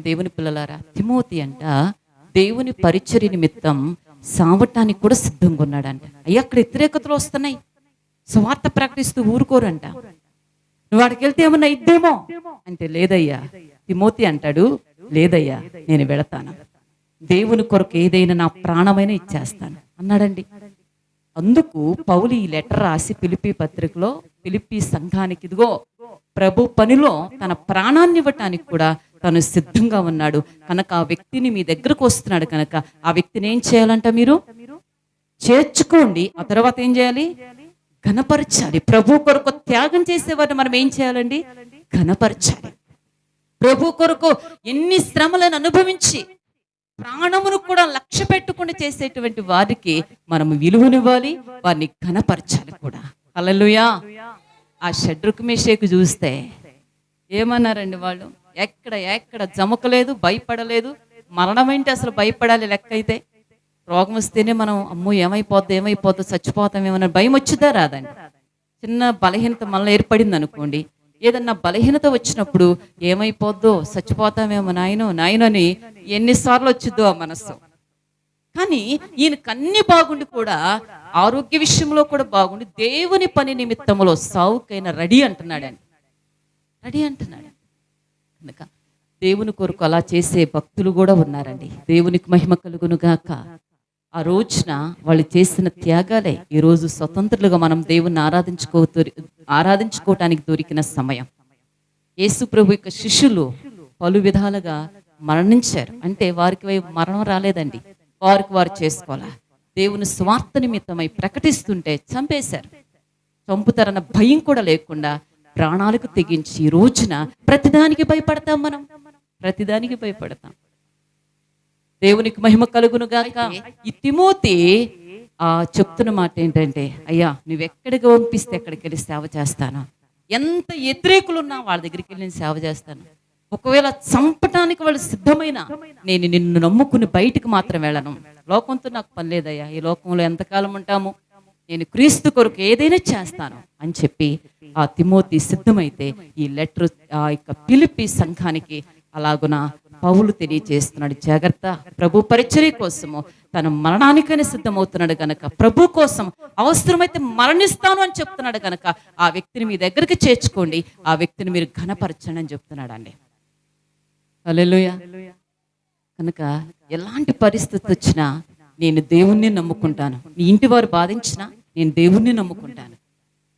దేవుని పిల్లలారా, తిమోతి అంట దేవుని పరిచర్య నిమిత్తం సావటానికి కూడా సిద్ధంగా ఉన్నాడంట. అయ్యా, అక్కడ వ్యతిరేకతలు వస్తున్నాయి, స్వార్థ ప్రకటిస్తూ ఊరుకోరంట. నువ్వు వాడికి వెళ్తే ఏమన్నా ఇద్దేమో అంటే, లేదయ్యా. తిమోతి అంటాడు, లేదయ్యా, నేను వెళతాను, దేవుని కొరకు ఏదైనా నా ప్రాణమైనా ఇచ్చేస్తాను అన్నాడండి. అందుకు పౌలు ఈ లెటర్ రాసి ఫిలిప్పీ పత్రికలో ఫిలిప్పీ సంఘానికి, ఇదిగో ప్రభు పనిలో తన ప్రాణాన్ని ఇవ్వటానికి కూడా తను సిద్ధంగా ఉన్నాడు కనుక ఆ వ్యక్తిని మీ దగ్గరకు వస్తున్నాడు కనుక ఆ వ్యక్తిని ఏం చేయాలంట? మీరు చేర్చుకోండి. ఆ తర్వాత ఏం చేయాలి? ఘనపరచాలి. ప్రభు కొరకు త్యాగం చేసేవారిని మనం ఏం చేయాలండి? ఘనపరచాలి. ప్రభు కొరకు ఎన్ని శ్రమలను అనుభవించి ప్రాణమును కూడా లక్ష్య పెట్టుకుని చేసేటువంటి వారికి మనం విలువనివ్వాలి, వారిని ఘనపరచాలి కూడా. హల్లెలూయా. ఆ షడ్రకు మేషకు చూస్తే ఏమన్నారండి వాళ్ళు? ఎక్కడ జమకలేదు, భయపడలేదు. మరణం ఏంటి అసలు భయపడాలి లెక్క అయితే? రోగం వస్తేనే మనం అమ్మో ఏమైపోద్దో చచ్చిపోతామేమన్నా భయం వచ్చిందా? రాదండి. చిన్న బలహీనత మనలో ఏర్పడింది అనుకోండి, ఏదన్నా బలహీనత వచ్చినప్పుడు ఏమైపోద్దో చచ్చిపోతామేమో నాయనో అని ఎన్నిసార్లు వచ్చిద్దో ఆ మనస్సు. కానీ ఈయనకు అన్ని బాగుండి కూడా, ఆరోగ్య విషయంలో కూడా బాగుండి, దేవుని పని నిమిత్తములో సావుకైనా రెడీ అంటున్నాడు. కనుక దేవుని కొరకు అలా చేసే భక్తులు కూడా ఉన్నారండి. దేవునికి మహిమ కలుగును గాక. ఆ రోజున వాళ్ళు చేసిన త్యాగాలే ఈరోజు స్వతంత్రులుగా మనం దేవుణ్ణి ఆరాధించుకోవటానికి దొరికిన సమయం. యేసు ప్రభు యొక్క శిష్యులు పలు విధాలుగా మరణించారు. అంటే వారికి మరణం రాలేదండి, వారికి వారు చేసుకోవాలా. దేవుని స్వార్థ నిమిత్తమై ప్రకటిస్తుంటే చంపేశారు. చంపుతారన్న భయం కూడా లేకుండా ప్రాణాలకు తెగించి ఈ రోజున ప్రతిదానికి భయపడతాం. మనం ప్రతిదానికి భయపడతాం. దేవునికి మహిమ కలుగును గాక. ఈ తిమోతి చెప్తున్న మాట ఏంటంటే, అయ్యా, నువ్వెక్కడికి పంపిస్తే ఎక్కడికి వెళ్ళి సేవ చేస్తాను. ఎంత వ్యతిరేకులున్నా వాళ్ళ దగ్గరికి వెళ్ళి నేను సేవ చేస్తాను. ఒకవేళ చంపటానికి వాళ్ళు సిద్ధమైన, నేను నిన్ను నమ్ముకుని బయటికి మాత్రం వెళ్ళను. లోకంతో నాకు పని లేదయ్యా, ఈ లోకంలో ఎంతకాలం ఉంటాము, నేను క్రీస్తు కొరకు ఏదైనా చేస్తాను అని చెప్పి ఆ తిమోతి సిద్ధమైతే ఈ లెటర్ ఆ యొక్క ఫిలిప్పీ సంఘానికి అలాగున పౌలు తెలియజేస్తున్నాడు. జాగ్రత్త, ప్రభు పరిచర్య కోసము తన మరణానికైనా సిద్ధమవుతున్నాడు కనుక, ప్రభు కోసం అవసరమైతే మరణిస్తాను అని చెప్తున్నాడు కనుక ఆ వ్యక్తిని మీ దగ్గరికి చేర్చుకోండి, ఆ వ్యక్తిని మీరు ఘనపరచండి అని చెప్తున్నాడు అండి. హల్లెలూయా. కనుక ఎలాంటి పరిస్థితి వచ్చినా నేను దేవుణ్ణి నమ్ముకుంటాను. నీ ఇంటి వారు బాధించినా నేను దేవుణ్ణి నమ్ముకుంటాను.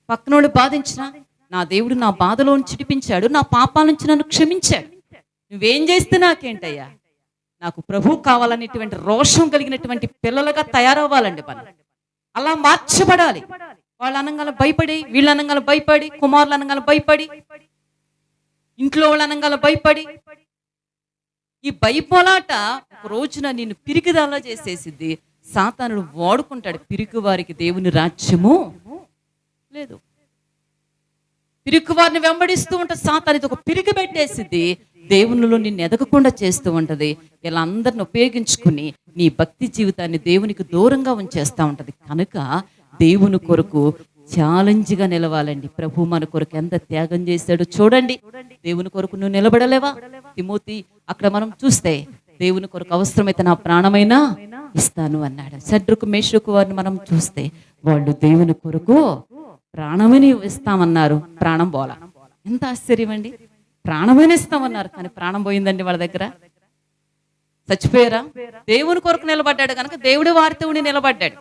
పక్కనోడు బాధించినా నా దేవుడు నా బాధలో చిడిపించాడు, నా పాపాల నుంచి నన్ను క్షమించాడు. నువ్వేం చేస్తే నాకేంటయ్యా, నాకు ప్రభు కావాలనేటువంటి రోషం కలిగినటువంటి పిల్లలుగా తయారవ్వాలండి. మనం అలా మార్చబడాలి. వాళ్ళ అనంగాల భయపడి, వీళ్ళ అనంగాల భయపడి, కుమారుల అనంగాల భయపడి, ఇంట్లో వాళ్ళ అనంగాల భయపడి, ఈ భయపోలాట ఒక రోజున నిన్ను పిరికిదాలా చేసేసిద్ది. సాతానుడు వాడుకుంటాడు. పిరికి వారికి దేవుని రాజ్యము లేదు. పిరికి వారిని వెంబడిస్తూ ఉంటే సాతాను ఒక పిరికి పెట్టేసిద్ది. దేవునిలో నిన్ను ఎదగకుండా చేస్తూ ఉంటది. ఇలా అందరిని ఉపయోగించుకుని నీ భక్తి జీవితాన్ని దేవునికి దూరంగా ఉంచేస్తూ ఉంటది. కనుక దేవుని కొరకు ఛాలెంజ్గా నిలవాలండి. ప్రభు మన కొరకు ఎంత త్యాగం చేశాడో చూడండి. దేవుని కొరకు నువ్వు నిలబడలేవా? తిమోతి అక్కడ మనం చూస్తే దేవుని కొరకు అవసరమైతే నా ప్రాణమైనా ఇస్తాను అన్నాడు. షడ్రకు మేషకు వారిని మనం చూస్తే వాళ్ళు దేవుని కొరకు ప్రాణమని ఇస్తామన్నారు, ప్రాణం పోలా. ఎంత ఆశ్చర్యం అండి! ప్రాణమైన ఇస్తామన్నారు కానీ ప్రాణం పోయిందండి వాళ్ళ దగ్గర. చచ్చిపోయారా? దేవుని కొరకు నిలబడ్డాడు కనుక దేవుడి వారితో నిలబడ్డాడు.